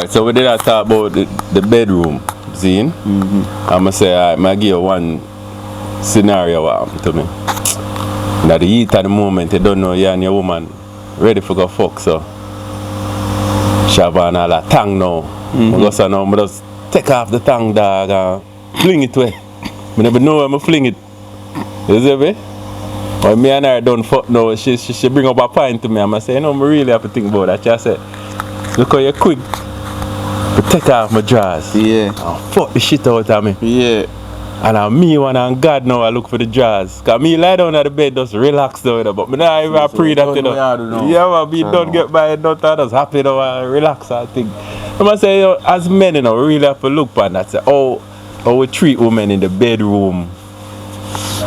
Alright, so we did talk about the bedroom scene. I'm gonna say, alright, I give you one scenario what happened to me. Now the heat at the moment, you don't know you and your woman ready for go fuck, so she have on all that tongue now. So now I just take off the tongue, dog, and fling it away. I never know where I fling it. You see me? When me and her done fuck now, she bring up a point to me and I say, you know, I really have to think about that. She said, look how you're quick to take off my drawers. Yeah. And fuck the shit out of me. Yeah. And me one and God now I look for the drawers. Cause me lie down at the bed just relax down there. But me not even pray that you know. Yeah man, me don't get by it, don't just happy now and relax and think. I must say, you know, as men, you know, we really have to look on that. Say, how we treat women in the bedroom.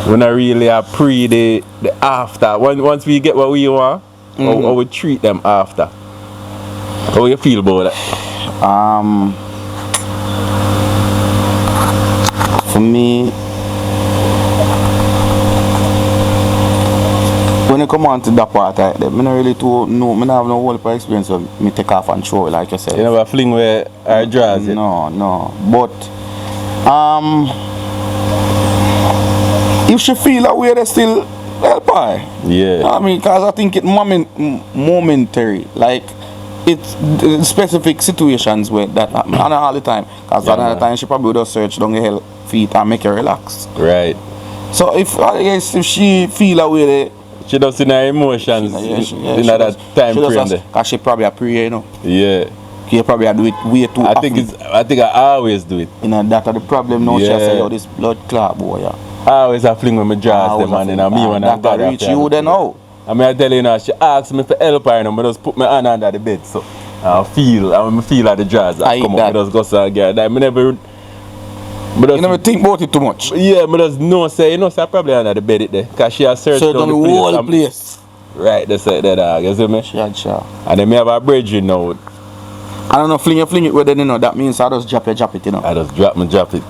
We not really pre the after. Once we get what we want, how we treat them after. How you feel about that? For me, when it come on to that part, I don't really know. I don't have no whole experience of me take off and throw like you said. You never fling where our drawers? No. But if she feel that way, they still help her. Yeah. I mean, because I think it's momentary. Like, it's specific situations where that happen. Not all the time. Because another time she probably would have searched down her feet and make her relax. Right. So if she feel that way, she does in her emotions in that time frame there. Because she probably a pray, you know. Yeah. You probably do it way too often. I think I always do it. You know, that's the problem now. Yeah. She say, yo, this blood clot boy, yeah. I always have fling with my drawers them and then me when I got reach you then now. I mean I tell you now, she asked me for help her and I just put my hand under the bed so I feel at the drawers I come up, I just go so get that. You never think about it too much. Yeah, I just know say, you know, so I probably under the bed it there. Cause she has searched on the whole place. Right, that's it there, dog, you see me? She had sure. And then me have a bridge now. I don't know, fling it where then you know, that means I just drop it, you know. I just drop it.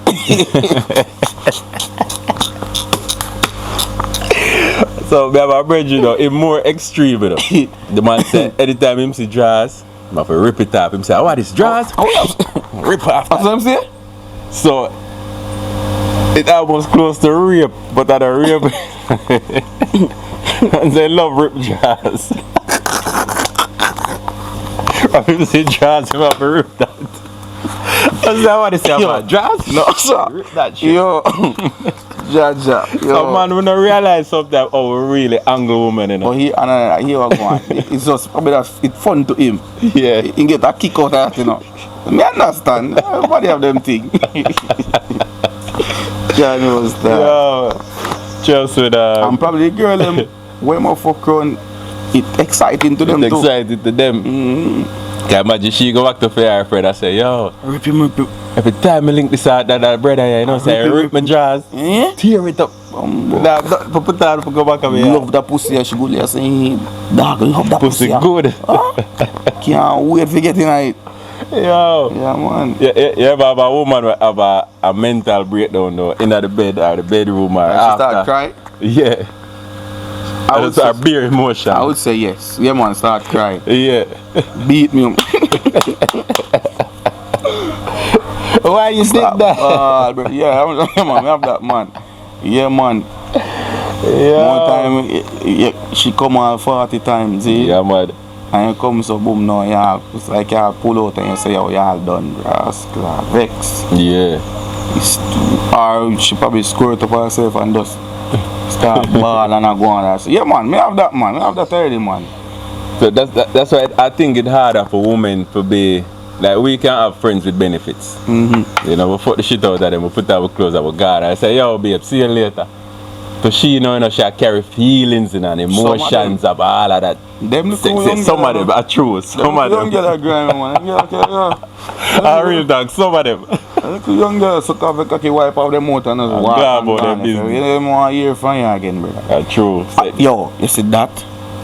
So we have a bridge, you know, in more extreme, you know. The man said, anytime him see drawers, I have to rip it off. Him say, what is drawers? Rip off. That's what I'm saying? So, it almost close to rape, but at a rape, and they love rip drawers. When people say drawers, you have to rip that. That's not what they say about drawers. No, sir. Rip that shit. Yo. Jaja. So man, we don't realize sometimes how we really angle women, you know. But he was going. It's just probably it's fun to him. Yeah. He get a kick out of that, you know. Me understand. Everybody have them thing. Yeah, knows that. Yo, just with and probably the girl them way more fuck around. It's exciting to them too. Excited to them. Can imagine she go back to her friend and say, yo, rip him. Every time I link this out, that brother, you know, say, rip my drawers, tear it up. Put that, go back over here. Love that pussy, she go there saying, dog, love that pussy. Pussy good. Can't wait for getting it. Yo. Yeah, man. You ever have a woman who have a mental breakdown though, in the bed or the bedroom or after? She start crying? Yeah. I would say bare emotion. I would say yes. Yeah, man, start crying. Yeah. Beat me up. Why you think that? Yeah, man, we have that man. Yeah, man. Yeah. One time, she come on 40 times. Yeah, man. And you come so boom now, yeah, it's like you pull out and you say, oh, you all done, rascal, vex. Yeah. Or she probably squirt up herself and just start ball and I go on. So, yeah, man, me have that, man. Me have that already, man. So that's why I think it's harder for women to be, like, we can have friends with benefits. You know, we fuck the shit out of them, we put our clothes, our guard. I say, yo, babe, see you later. So she, you know, she carry feelings and emotions of all of that. Them some of them are true. Some of them. Young girl are grimy, man. I real dog, some of them. Little young girl suck off the cocky, wipe off them mouth and just walk and about them business. You don't want to hear from you again, brother. True. Yo, you see that?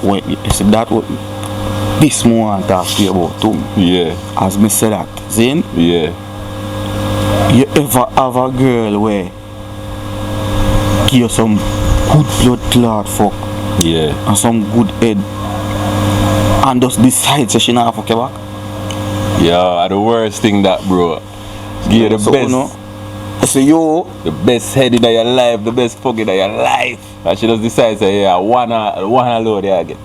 What this more talk to you about too. Yeah. As me say that, Zin? Yeah. You ever have a girl where give you some good blood clot fuck? Yeah. And some good head and just decide that she not fuck you back? Yeah, the worst thing that, bro. Give you the So, best. no. So you, The best head in your life, the best fucking in your life. And she just decides, say, yeah, one load there again.